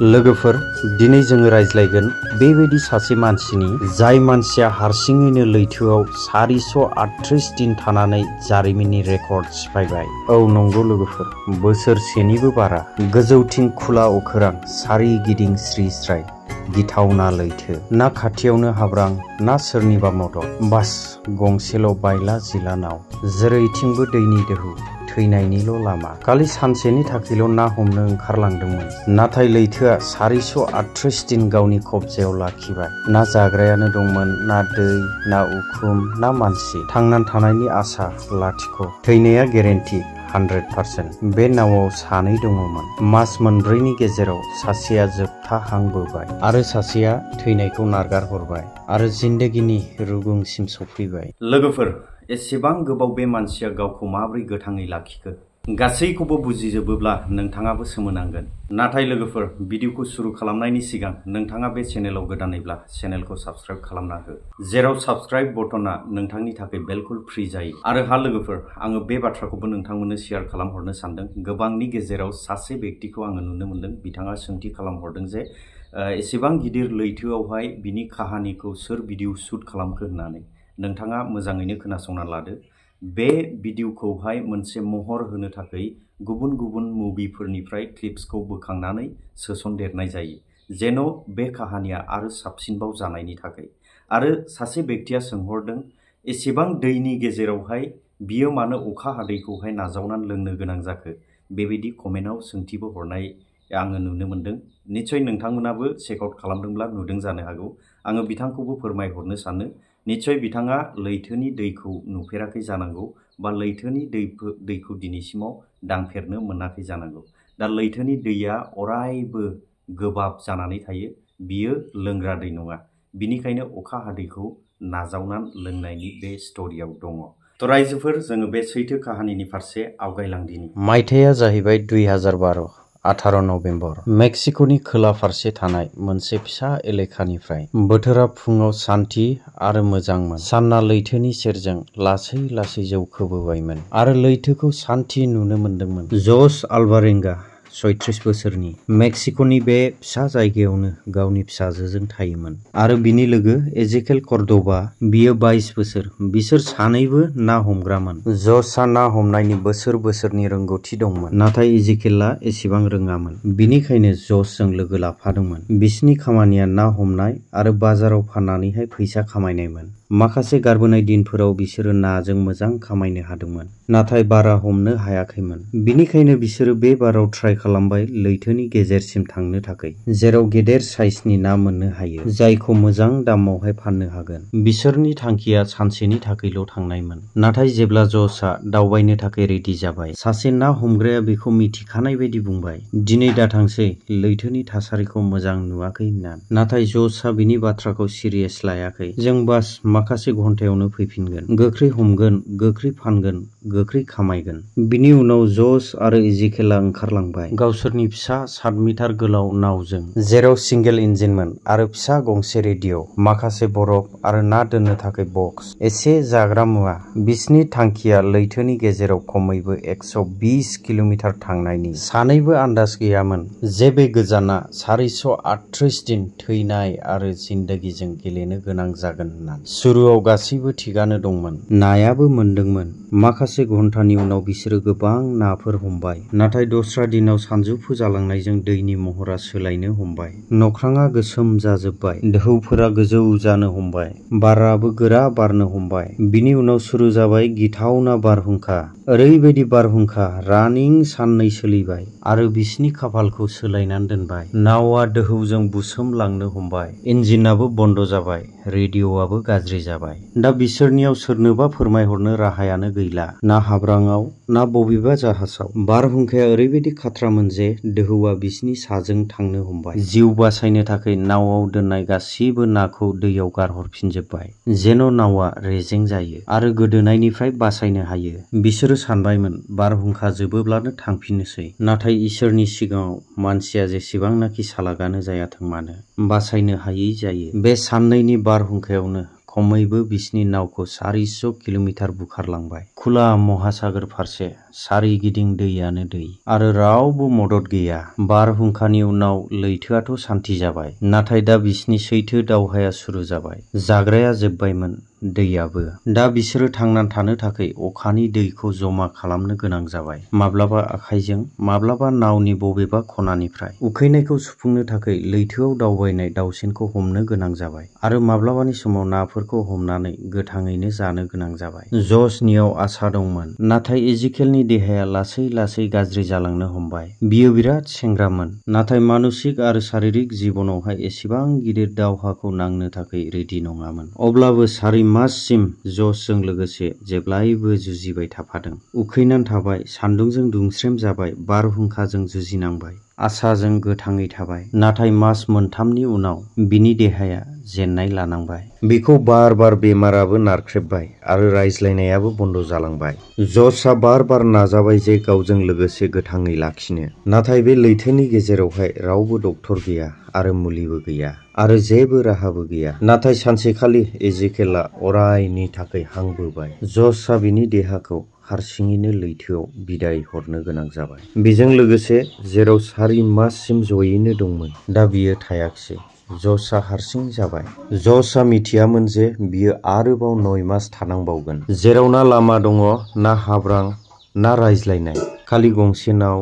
लोगोफोर दिनै जोङो रायज्लायगोन बेबायदि सासे मानसिनि जाय मानसिया हारसिङैनो लैथोआव 438 दिन थानानै जारिमिननि रेकर्ड सिफायबाय। औ नंगौ लोगोफोर, बोसोरसेनिबो बारा। गोजौथिं खुला अखोरां, सारिगिदिं स्रि स्राय, गिथावना लैथो। ना खाथियावनो हाब्रां, ना सोरनिबा मदद। बास गंसेल' बायला जिला नाव, जेरैथिंबो दैनि दोहौ, थैनायनिल' लामा। खालि सानसेनि थाखायल' ना हमनो ओंखारलांदोंमोन, नाथाय लैथोआ 438 दिन गावनि कब्जायाव लाखिबाय। ना जाग्रायानो दंमोन, ना दै, ना उखुम, ना मानसि। थांनानै थानायनि आसा लाथिख'। थैनाया गेरेन्टि 100%। बे नावआव सानै दङमोन। मास मोनब्रैनि गेजेराव सासेया जोबथा हां बोबाय आरो सासेया थैनायखौ नारगारहरबाय आरो जिन्दगीनि रुगुंसिम सफैबाय। लोगोफोर, एसेबां गोबाव बे मानसिया गावखौ माबोरै गोथाङै लाखिखो? गासैखौबो बुजिजोबोब्ला नोंथाङाबो सोमोनांगोन। नाथाय लोगोफोर, भिडिअखौ शुरू खालामनायनि सिगां नोंथाङा बे चेनेलाव गोदानैब्ला चेनेलखौ साबस्क्राइब खालामना हो, जेराव साबस्क्राइब बटना नोंथांनि थाखाय बिलकुल फ्रि जायो। आरो हा लोगोफोर, आङो बे बाथ्राखौबो नोंथांमोननो शेयार खालामहरनो सानदों। गोबांनि गेजेराव सासे व्यक्तिखौ आङो नुनो मोनदों, बिथाङा सोंथि खालामहरदों जे एसेबां गिदिर लैथोआवहाय बिनि काहानिखौ सोर भिडिअ शुट खालामखो होननानै। नोंथाङा मोजाङैनो खोनासंना लादो। बे भिडिअखौहाय मोनसे महर होनो थाखाय गुबुन गुबुन मुभिफोरनिफ्राय क्लिप्सखौ बोखांनानै सोसनदेरनाय जायो, जेन' बे काहानिया आरो साबसिनबाव जानायनि थाखाय। आरो सासे व्यक्तिया सोंहरदों, एसेबां दैनि गेजेरावहाय बियो मानो अखा हादैखौहाय नाजावनानै लोंनो गोनां जाखो? बेबायदि कमेन्टआव सोंथिबो हरनाय आङो नुनो मोनदों। निस्सय नोंथांमोनाबो चेकआउट खालामदोंब्ला नुदों जानो हागौ। आङो बिथांखौबो फोरमायहरनो सानो, निस्सय बिथाङा लैथोनि दैखौ नुफेराखै जानांगौ, बा लैथोनि दैखौ दिनैसिमाव दांफेरनो मोनाखै जानांगौ। दा लैथोनि दैया अरायबो गोबाब जानानै थायो, बियो लोंग्रा दै नङा। बिनिखायनो अखा हादैखौ नाजावनानै लोंनायनि बे स्ट'रियाव दङ। थ' रायजोफोर, जोङो बे सैथो काहानिनि फारसे आवगायलांदिनि। मायथाइया जाहैबाय 2012, 18 नभेम्बर। मेक्सिक'नि खोला फारसे थानाय मोनसे फिसा एलेकानिफ्राय। बोथोरा फुङाव सान्थि आरो मोजांमोन। सानआ लैथोनि सेरजों लासै लासै जौखोबोबायमोन आरो लैथोखौ सान्थि नुनो मोनदोंमोन। जस आल्भारेंगा, 36 बोसोरनि, मेक्सिक'नि बे फिसा जायगायावनो गावनि फिसाजोजों थायोमोन। आरो बिनि लोगो एजेकेल कर्दोबा, बियो 22 बोसोर। बिसोर सानैबो ना हमग्रामोन। जसआ ना हमनायनि बोसोरनि रोंगौथि दंमोन, नाथाय एजेकेलआ एसेबां रोङामोन। बिनिखायनो जसजों लोगो लाफादोंमोन। बिसिनि खामानिया ना हमनाय आरो बाजाराव फाननानैहाय फैसा खामायनायमोन। माखासे गारबोनाय दिनफोराव बिसोरो नाजों मोजां खामायनो हादोंमोन, नाथाय बारा हमनो हायाखैमोन। बिनिखायनो बिसोरो बे बाराव ट्राइ खालामबाय लैथोनि गेजेरसिम थांनो थाखाय, जेराव गेदेर साइजनि ना मोननो हायो, जायखौ मोजां दामावहाय फाननो हागोन। बिसोरनि थांखिया सानसेनि थाखायल' थांनायमोन। नाथाय जेब्ला जसआ दावबायनो थाखाय रेडि जाबाय, सासे ना हमग्राया बेखौ मिथिखानाय बायदि बुंबाय, दिनै दाथांसै, लैथोनि थासारिखौ मोजां नुवाखै होनना। नाथाय जसआ बिनि बाथ्राखौ सिरियास लायाखै। जों बास माखासे घन्टायावनो फैफिनगोन, गोख्रै हमगोन, गोख्रै फानगोन, गोख्रै खामायगोन। बिनि उनाव जस आरो एजेकेलआ ओंखारलांबाय, गावसोरनि फिसा 7 मिटार गोलाव नावजों, जेराव सिंगेल इन्जिनमोन आरो फिसा गंसे रेडिअ', माखासे बरफ आरो ना दोननो थाखाय बक्स, एसे जाग्रा मुवा। बिसिनि थांखिया लैथोनि गेजेराव खमैबो 120 किल'मिटार थांनायनि। सानैबो आन्दाज गैयामोन जे बे गोजाना 438 दिन थैनाय आरो जिन्दगीजों गेलेनो गोनां जागोन होननानै। शुरुआव गासैबो थिगानो दंमोन, नायाबो मोनदोंमोन। माखासे घन्टानि उनाव बिसोरो गोबां नाफोर हमबाय, नाथाय दस्रा दिनाव सानजौफु जालांनायजों दैनि महरा सोलायनो हमबाय। नख्राङा गोसोम जाजोब्बाय, दोहौफोरा गोजौ जानो हमबाय, बाराबो गोरा बारनो हमबाय। बिनि उनाव सुरु जाबाय गिथावना बारहुंखा। ओरैबायदि बारहुंखा, रानिं साननै सोलिबाय आरो बिसिनि खाफालखौ सोलायनानै दोनबाय। नावआ दोहौजों बुसोमलांनो हमबाय, इन्जिनाबो बन्द जाबाय, रेडिअ'आबो गाज्रि जाबाय। दा बिसोरनियाव सोरनोबा फोरमायहरनो राहायानो गैला, ना हाब्राङाव ना बबेबा जाहाजाव। बारहुंखाया ओरैबायदि खाथ्रामोन जे दोहौआ बिसिनि साजों थांनो हमबाय। जिउ बासायनो थाखाय नावआव दोननाय गासिबो नाखौ दैयाव गारहरफिनजोब्बाय, जेन' नावआ रेजें जायो आरो गोदोनायनिफ्राय बासायनो हायो। बिसोरो सानबायमोन बारहुंखा जोबोब्लानो थांफिननोसै, नाथाय इसोरनि सिगाङाव मानसिया जेसेबांनाखि सालागानो जायाथों मानो, बासायनो हायै जायो। बे साननैनि बारहुंखायावनो खमैबो बिसिनि नावखौ 400 किल'मिटार बुखारलांबाय, खुला महासागर फारसे। सारिगिदिं दैयानो दै आरो रावबो मदद गैया। बारहुंखानि उनाव लैथोआथ' सान्थि जाबाय, नाथाय दा बिसिनि सैथो दावहाया सुरु जाबाय। जाग्राया जोबबायमोन, दैयाबो। दा बिसोरो थांनानै थानो थाखाय अखानि दैखौ जमा खालामनो गोनां जाबाय। माब्लाबा आखाइजों, माब्लाबा नावनि बबेबा खनानिफ्राय। उखैनायखौ सुफुंनो थाखाय लैथोआव दावबायनाय दावसेनखौ हमनो गोनां जाबाय आरो माब्लाबानि समाव नाफोरखौ हमनानै गोथाङैनो जानो गोनां जाबाय। जशनियाव आसा दंमोन, नाथाय इजिकेलनि देहाया लासै लासै गाज्रि जालांनो हमबाय। बियो बिराद सेंग्रामोन, नाथाय मानसिक आरो शारीरिक जिबनावहाय एसेबां गिदिर दावहाखौ नांनो थाखाय रेडि नङामोन। अब्लाबो 4 माससिम जशजों लोगोसे जेब्लायबो जुजिबाय थाफादों। उखैनानै थाबाय, सान्दुंजों दुंस्रेम जाबाय, बारहुंखाजों जुजिनांबाय, आसाजों गोथाङै थाबाय। नाथाय मास मोनथामनि उनाव बिनि देहाया जेननाय लानांबाय। बिखौ बार बार बेमाराबो नारख्रेबबाय आरो रायज्लायनायाबो बन्द जालांबाय। जशआ बार बार नाजाबाय जे गावजों लोगोसे गोथाङै लाखिनो, नाथाय बे लैथोनि गेजेरावहाय रावबो डक्टर गैया आरो मुलिबो गैया आरो जेबो राहाबो गैया। नाथाय सानसेखालि इजिकेलआ अरायनि थाखाय हां बोबाय। जशआ बिनि देहाखौ हारसिङैनो लैथोआव बिदाय हरनो गोनां जाबाय। बेजों लोगोसे जेराव 4 माससिम जयैनो दंमोन, दा बियो थायाखिसै। जशआ हारसिं जाबाय। जशआ मिथियामोन जे बियो आरोबाव 9 मास थानांबावगोन, जेराव ना लामा दङ, ना हाब्रां, ना रायज्लायनाय, खालि गंसे नाव,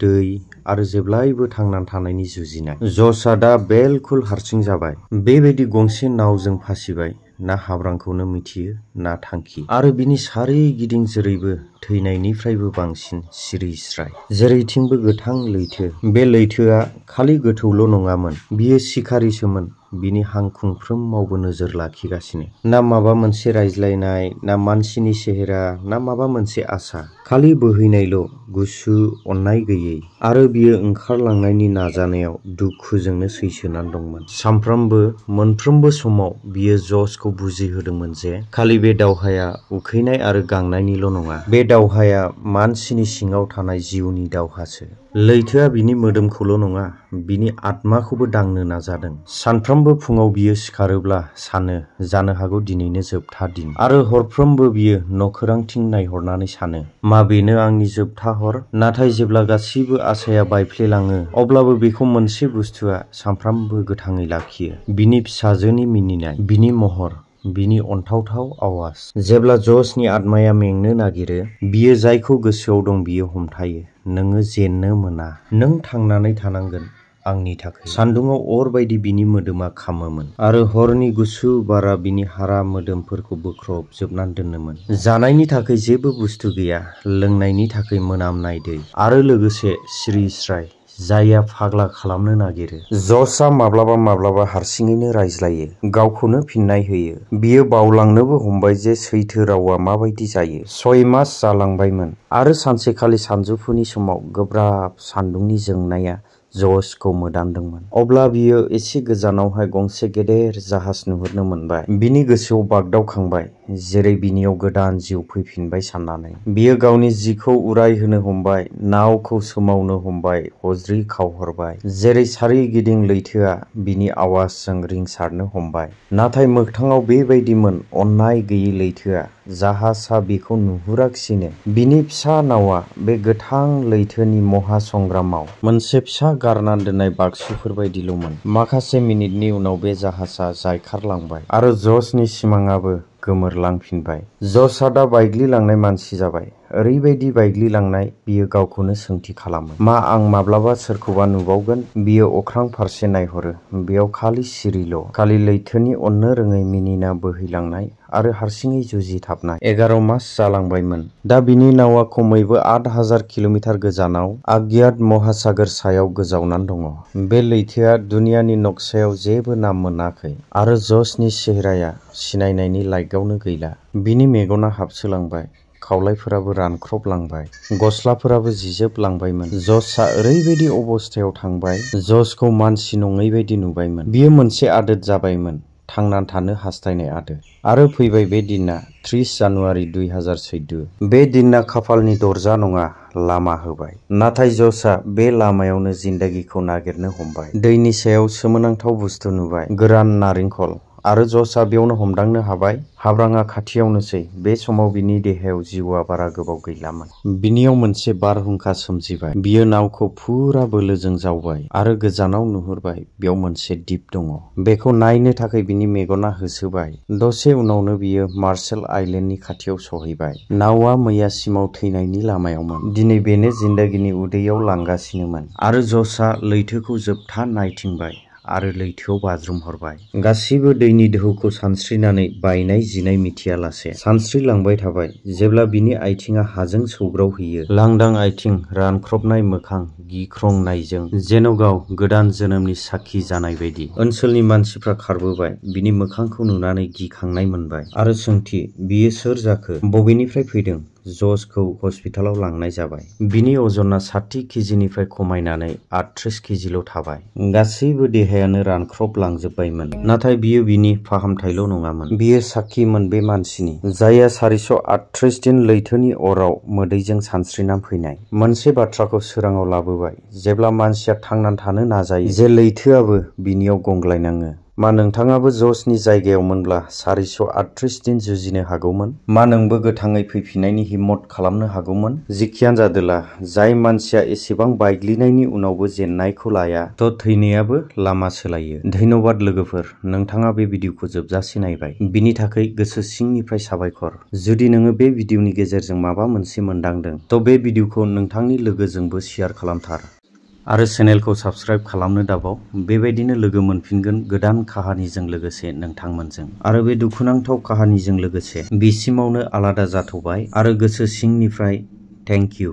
दै आरो जेब्लायबो थांनानै थानायनि जुजिनाय। जशआ दा बेलकुल हारसिं जाबाय। बेबायदि गंसे नावजों फासिबाय, ना हाब्रांखौनो मिथियो, ना थांखि, आरो बिनि सारिगिदिं जेरैबो थैनायनिफ्रायबो बांसिन सिरि स्राय। जेरैथिंबो गोथां लैथो। बे लैथोआ खालि गोथौल' नङामोन, बियो सिखारिसोमोन। बिनि हां खुंफ्रोमावबो नोजोर लाखिगासिनो। ना माबा मोनसे रायज्लायनाय, ना मानसिनि सेहेरा, ना माबा मोनसे आसा। खालि बोहैनायल', गुसु, अननाय गैयै। आरो बियो ओंखारलांनायनि नाजानायाव दुखुजोंनो सैसोनानै दंमोन। सानफ्रोमबो, मोनफ्रोमबो समाव बियो जशखौ बुजिहोदोंमोन जे खालि बे दावहाया उखैनाय आरो गांनायनिल' नङा। बे दावहाया मानसिनि सिङाव थानाय जिउनि दावहासो। लैथोआ बिनि मोदोमखौल' नङा, बिनि आत्माखौबो दांनो नाजादों। सानफ्रोमबो फुङाव बियो सिखारोब्ला सानो, जानो हागौ दिनैनो जोबथा दिन। आरो हरफ्रोमबो बियो न'खोरांथिं नायहरनानै सानो, मा बेनो आंनि जोबथा हर? नाथाय जेब्ला गासैबो आसाया बायफ्लेलाङो, अब्लाबो बेखौ मोनसे बुस्थुआ सानफ्रामबो गोथाङै लाखियो। बिनि फिसाजोनि मिनिनाय, बिनि महर, बिनि अनथावथाव आवाज। जेब्ला जशनि आत्माया मेंनो नागिरो, बियो जायखौ गोसोआव दं बियो हमथायो। नोङो जेननो मोना। नों थांनानै थानांगोन आंनि थाखाय। सान्दुङाव अर बायदि बिनि मोदोमा खामोमोन आरो हरनि गुसु बारा बिनि हारा मोदोमफोरखौ बोख्रबजोबनानै दोनोमोन। जानायनि थाखाय जेबो बुस्थु गैया, लोंनायनि थाखाय मोनामनाय दै, आरो लोगोसे सिरि स्राय, जायआ फाग्ला खालामनो नागिरो। जशआ माब्लाबा माब्लाबा हारसिङैनो रायज्लायो, गावखौनो फिननाय होयो। बियो बावलांनोबो हमबाय जे सैथो रावा माबायदि जायो। 6 मास जालांबायमोन आरो सानसेखालि सानजौफुनि समाव गोब्राब सान्दुंनि जोंनाया जशखौ मोदानदोंमोन। अब्ला बियो एसे गोजानावहाय गंसे गेदेर जाहाज नुहुरनो मोनबाय। बिनि गोसोआव बागदावखांबाय, जेरै बिनियाव गोदान जिउ फैफिनबाय साननानै। बियो गावनि जिखौ उरायहोनो हमबाय, नावखौ सोमावनो हमबाय, हज्रि खावहरबाय, जेरै सारिगिदिं लैथोआ बिनि आवाजजों रिंसारनो हमबाय। नाथाय मोगथाङाव बेबायदिमोन, अननाय गैयै लैथोआ। जाहाजआ बेखौ नुहुराखिसैनो। बिनि फिसा नावआ बे गोथां लैथोनि महासंग्रामाव मोनसे फिसा गारनानै दोननाय बाक्सुफोर बायदिल'मोन। माखासे मिनिटनि उनाव बे जाहाजआ जायखारलांबाय आरो जशनि सिमांआबो गोमोरलांफिनबाय। जशआ दा बायग्लिलांनाय मानसि जाबाय। ओरैबायदि बायग्लिलांनाय, बियो गावखौनो सोंथि खालामो, मा आं माब्लाबा सोरखौबा नुबावगोन? बियो अख्रां फारसे नायहरो। बेयाव खालि सिरिल', खालि लैथोनि अननो रोङै मिनिना बोहैलांनाय आरो हारसिङै जुजिथाबनाय। 11 मास जालांबायमोन। दा बिनि नावआ खमैबो 8000 किल'मिटार गोजानाव अज्ञात महासागर सायाव गोजावनानै दङ। बे लैथोआ दुनियानि नक्सायाव जेबो नाम मोनाखै आरो जशनि चेहराया सिनायनायनि लाइकआवनो गैला। बिनि मेगना हाबसोलांबाय, खावलायफोराबो रानख्रबलांबाय, गस्लाफोराबो जिजोबलांबायमोन। जशआ ओरैबायदि अबस्थायाव थांबाय, जशखौ मानसि नङै बायदि नुबायमोन। बियो मोनसे आदोद जाबायमोन, थांनानै थानो हास्थायनाय आदोद। आरो फैबाय बे दिना, 30 जानुवारि 2014। बे दिना खाफालनि दरजा नङा, लामा होबाय। नाथाय जशआ बे लामायावनो जिंदगीखौ नागिरनो हमबाय। दैनि सायाव सोमोनांथाव बुस्थु नुबाय, गोरान नारेंखल आरो जसआ बेयावनो हमदांनो हाबाय हाब्राङा खाथियावनोसै। बे समाव बिनि देहायाव जिउआ बारा गोबाव गैलामोन। बिनियाव मोनसे बारहुंखा सोमजिबाय। बियो नावखौ फुरा बोलोजों जावबाय आरो गोजानाव नुहुरबाय बेयाव मोनसे दिप दङ। बेखौ नायनो थाखाय बिनि मेगना होसोबाय। दसे उनावनो बियो मार्शेल आइलेन्डनि खाथियाव सहैबाय। नावआ मैयासिमाव थैनायनि लामायावमोन। दिनै बेनो जिन्दागिनि उदैयाव लांगासिनोमोन आरो जसआ लैथोखौ जोबथा नायथिंबाय आरो लैथोआव बाज्रुमहरबाय। गासिबो दैनि दोहौखौ सानस्रिनानै बायनाय जिनाय मिथियालासे सानस्रिलांबाय थाबाय जेब्ला बिनि आथिंआ हाजों सौग्रावहैयो। लांदां आथिं, रानख्रबनाय मोखां, गिख्रंनायजों जेन' गाव गोदान जोनोमनि साखि जानाय बायदि। ओनसोलनि मानसिफ्रा खारबोबाय। बिनि मोखांखौ नुनानै गिखांनाय मोनबाय आरो सोंथि, बियो सोर जाखो? बबेनिफ्राय फैदों? जसखौ हस्पिटालाव लांनाय जाबाय। बिनि अजना 60 केजिनिफ्राय खमायनानै 38 केजिल' थाबाय। गासैबो देहायानो रानख्रबलांजोब्बायमोन। नाथाय बियो बिनि फाहामथायल' नङामोन। बियो साखिमोन बे मानसिनि जायहा 438 दिन लैथोनि अराव मोदैजों सानस्रिना फैनाय। मोनसे बाथ्राखौ सोराङाव लाबोबाय जेब्ला मानसिया थांनानै थानो नाजायो जे लैथोआबो बिनियाव गंग्लायनाङो। मा नोंथाङाबो जसनि जायगायावमोनब्ला 438 दिन जुजिनो हागौमोन? मा नोंबो गोथाङै फैफिननायनि हिम्मत खालामनो हागौमोन? जिखियानो जादोला, जाय मानसिया एसेबां बायग्लिनायनि उनावबो जेननायखौ लाया, थैनायाबो लामा सोलायो। धन्यबाद लोगोफोर, नोंथाङा बे भिडिअखौ जोबजासे नायबाय। बिनि थाखाय गोसो सिंनिफ्राय साबायखर। जुदि नोङो बे भिडिअनि गेजेरजों माबा मोनसे मोनदांदों, बे भिडिअखौ नोंथांनि लोगोजोंबो शेयार खालामथार। आरो चेनेलखौ साबस्क्राइब खालामनो दाबाव। बेबायदिनो लोगो मोनफिनगोन गोदान काहानिजों लोगोसे नोंथांमोनजों। आरो बे दुखुनांथाव काहानिजों लोगोसे बिसिमावनो आलादा जाथ'बाय आरो गोसो सिंनिफ्राय थेंक इउ।